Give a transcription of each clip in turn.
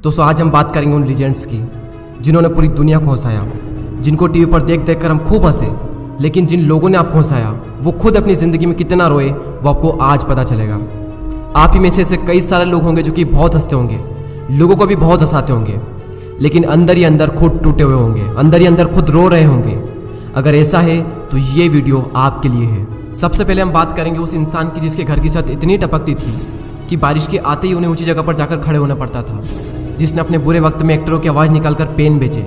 दोस्तों आज हम बात करेंगे उन लीजेंड्स की जिन्होंने पूरी दुनिया को हंसाया, जिनको टीवी पर देख देख कर हम खूब हंसे, लेकिन जिन लोगों ने आपको हंसाया वो खुद अपनी ज़िंदगी में कितना रोए वो आपको आज पता चलेगा। आप ही में से ऐसे कई सारे लोग होंगे जो कि बहुत हंसते होंगे, लोगों को भी बहुत हंसाते होंगे, लेकिन अंदर ही अंदर खुद टूटे हुए होंगे, अंदर ही अंदर खुद रो रहे होंगे। अगर ऐसा है तो ये वीडियो आपके लिए है। सबसे पहले हम बात करेंगे उस इंसान की जिसके घर की छत इतनी टपकती थी कि बारिश के आते ही उन्हें ऊंची जगह पर जाकर खड़े होना पड़ता था, जिसने अपने बुरे वक्त में एक्टरों की आवाज़ निकालकर पेन बेचे,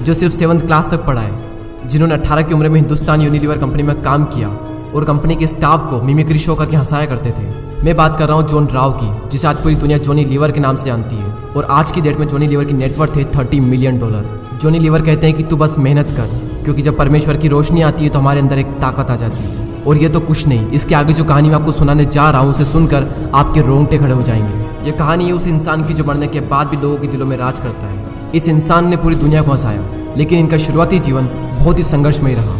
जो सिर्फ 7th क्लास तक पढ़ा है, जिन्होंने 18 की उम्र में हिंदुस्तान यूनिलीवर कंपनी में काम किया और कंपनी के स्टाफ को मिमिक्री शो करके हंसाया करते थे। मैं बात कर रहा हूँ जॉन राव की, जिसे आज पूरी दुनिया जॉनी लीवर के नाम से जानती है, और आज की डेट में जॉनी लीवर की नेटवर्थ है $30 मिलियन। जॉनी लीवर कहते हैं कि तू बस मेहनत कर, क्योंकि जब परमेश्वर की रोशनी आती है तो हमारे अंदर एक ताकत आ जाती है। और ये तो कुछ नहीं, इसके आगे जो कहानी मैं आपको सुनाने जा रहा हूँ उसे सुनकर आपके रोंगटे खड़े हो जाएंगे। ये कहानी है उस इंसान की जो मरने के बाद भी लोगों के दिलों में राज करता है। इस इंसान ने पूरी दुनिया को हंसाया, लेकिन इनका शुरुआती जीवन बहुत ही संघर्षमय रहा।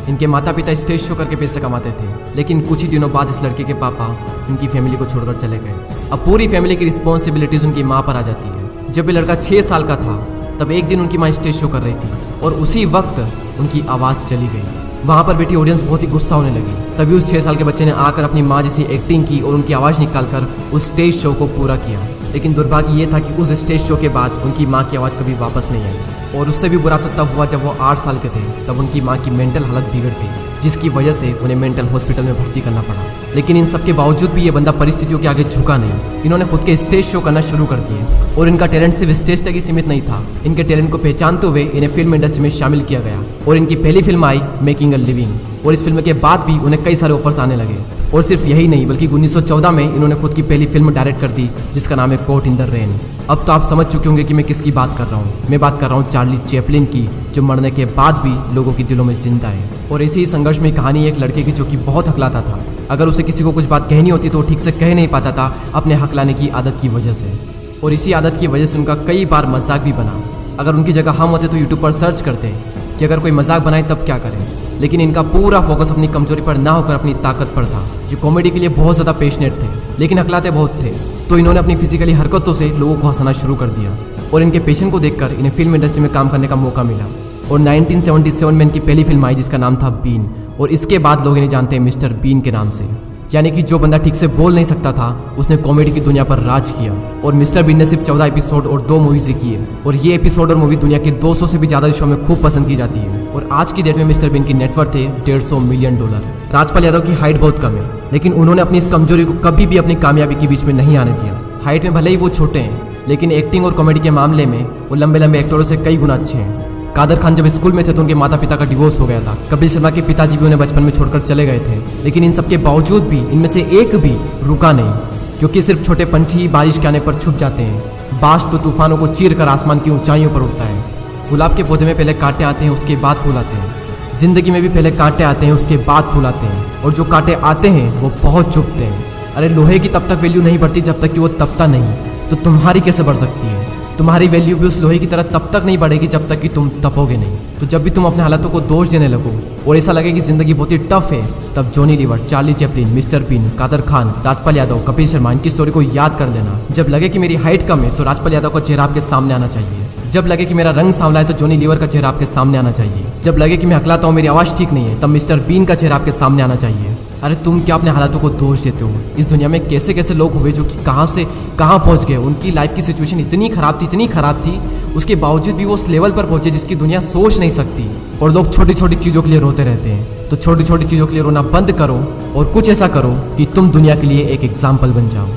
इनके माता पिता स्टेज शो करके पैसे कमाते थे, लेकिन कुछ ही दिनों बाद इस लड़के के पापा इनकी फैमिली को छोड़कर चले गए। अब पूरी फैमिली की रिस्पॉन्सिबिलिटीज उनकी माँ पर आ जाती है। जब ये लड़का 6 साल का था तब एक दिन उनकी माँ स्टेज शो कर रही थी और उसी वक्त उनकी आवाज़ चली गई। वहाँ पर बैठी ऑडियंस बहुत ही गुस्सा होने लगी। तभी उस 6 साल के बच्चे ने आकर अपनी माँ जैसी एक्टिंग की और उनकी आवाज़ निकालकर उस स्टेज शो को पूरा किया। लेकिन दुर्भाग्य ये था कि उस स्टेज शो के बाद उनकी माँ की आवाज़ कभी वापस नहीं आई। और उससे भी बुरा तो तब हुआ जब वो 8 साल के थे, तब उनकी माँ की मेंटल हालत बिगड़ गई, जिसकी वजह से उन्हें मेंटल हॉस्पिटल में भर्ती करना पड़ा। लेकिन इन सब के बावजूद भी ये बंदा परिस्थितियों के आगे झुका नहीं। इन्होंने खुद के स्टेज शो करना शुरू कर दिए और इनका टैलेंट सिर्फ स्टेज तक ही सीमित नहीं था। इनके टैलेंट को पहचानते हुए इन्हें फिल्म इंडस्ट्री में शामिल किया गया और इनकी पहली film I making a living. और इस फिल्म के बाद भी उन्हें कई सारे ऑफर्स आने लगे। और सिर्फ यही नहीं, बल्कि 1914 में इन्होंने खुद की पहली फिल्म डायरेक्ट कर दी, जिसका नाम है कॉट इन द रेन। अब तो आप समझ चुके होंगे कि मैं किसकी बात कर रहा हूँ। मैं बात कर रहा हूँ चार्ली चैपलिन की, जो मरने के बाद भी लोगों के दिलों में जिंदा है। और इसी संघर्ष में कहानी एक लड़के की जो कि बहुत हकलाता था। अगर उसे किसी को कुछ बात कहनी होती तो वो ठीक से कह नहीं पाता था, अपने हकलाने की आदत की वजह से। और इसी आदत की वजह से उनका कई बार मजाक भी बना। अगर उनकी जगह हम होते तो यूट्यूब पर सर्च करते कि अगर कोई मजाक बनाए तब क्या करें। लेकिन इनका पूरा फोकस अपनी कमजोरी पर ना होकर अपनी ताकत पर था। ये कॉमेडी के लिए बहुत ज़्यादा पैशनेट थे, लेकिन हकलाते बहुत थे। तो इन्होंने अपनी फिजिकली हरकतों से लोगों को हंसाना शुरू कर दिया और इनके पैशन को देखकर इन्हें फिल्म इंडस्ट्री में काम करने का मौका मिला। और 1977 में इनकी पहली फिल्म आई जिसका नाम था बीन। और इसके बाद लोग इन्हें जानते हैं मिस्टर बीन के नाम से। यानी कि जो बंदा ठीक से बोल नहीं सकता था उसने कॉमेडी की दुनिया पर राज किया। और मिस्टर बीन ने सिर्फ 14 एपिसोड और 2 मूवीज किए। और ये एपिसोड और मूवी दुनिया के 200 से भी ज़्यादा देशों में खूब पसंद की जाती है। और आज की डेट में मिस्टर बीन की नेटवर्थ है $150 मिलियन। राजपाल यादव की हाइट बहुत कम है, लेकिन उन्होंने अपनी इस कमजोरी को कभी भी अपनी कामयाबी के बीच में नहीं आने दिया। हाइट में भले ही वो छोटे हैं, लेकिन एक्टिंग और कॉमेडी के मामले में वो लंबे लंबे एक्टरों से कई गुना अच्छे हैं। कादर खान जब स्कूल में थे तो उनके माता पिता का डिवोर्स हो गया था। कपिल शर्मा के पिताजी भी उन्हें बचपन में छोड़कर चले गए थे। लेकिन इन सब के बावजूद भी इनमें से एक भी रुका नहीं, क्योंकि सिर्फ छोटे पंछी ही बारिश के आने पर छुप जाते हैं। बाज तो तूफानों को चीर कर आसमान की ऊंचाइयों पर उड़ता है। गुलाब के पौधे में पहले कांटे आते हैं, उसके बाद फूल आते हैं। जिंदगी में भी पहले कांटे आते हैं, उसके बाद फूल आते हैं। और जो कांटे आते हैं वो बहुत चुभते हैं। अरे लोहे की तब तक वैल्यू नहीं बढ़ती जब तक कि वो तपता नहीं, तो तुम्हारी कैसे बढ़ सकती है? तुम्हारी वैल्यू भी उस लोहे की तरह तब तक नहीं बढ़ेगी जब तक कि तुम तपोगे नहीं। तो जब भी तुम अपने हालातों को दोष देने लगो और ऐसा लगे कि जिंदगी बहुत ही टफ है, तब Johnny Lever, Charlie Chaplin, Mister Bean, Kader Khan, Rajpal Yadav, Kapil Sharma, इनकी स्टोरी को याद कर लेना। जब लगे कि मेरी हाइट कम है तो राजपाल यादव का चेहरा आपके सामने आना चाहिए। जब लगे कि मेरा रंग सांवला है तो जॉनी लीवर का चेहरा आपके सामने आना चाहिए। जब लगे कि मैं हकलाता हूँ, मेरी आवाज़ ठीक नहीं है, तब मिस्टर बीन का चेहरा आपके सामने आना चाहिए। अरे तुम क्या अपने हालातों को दोष देते हो? इस दुनिया में कैसे कैसे लोग हुए जो कि कहाँ से कहाँ पहुँच गए। उनकी लाइफ की सिचुएशन इतनी खराब थी, उसके बावजूद भी वो उस लेवल पर पहुँचे जिसकी दुनिया सोच नहीं सकती। और लोग छोटी छोटी चीज़ों के लिए रोते रहते हैं। तो छोटी छोटी चीज़ों के लिए रोना बंद करो और कुछ ऐसा करो कि तुम दुनिया के लिए एक एग्जाम्पल बन जाओ।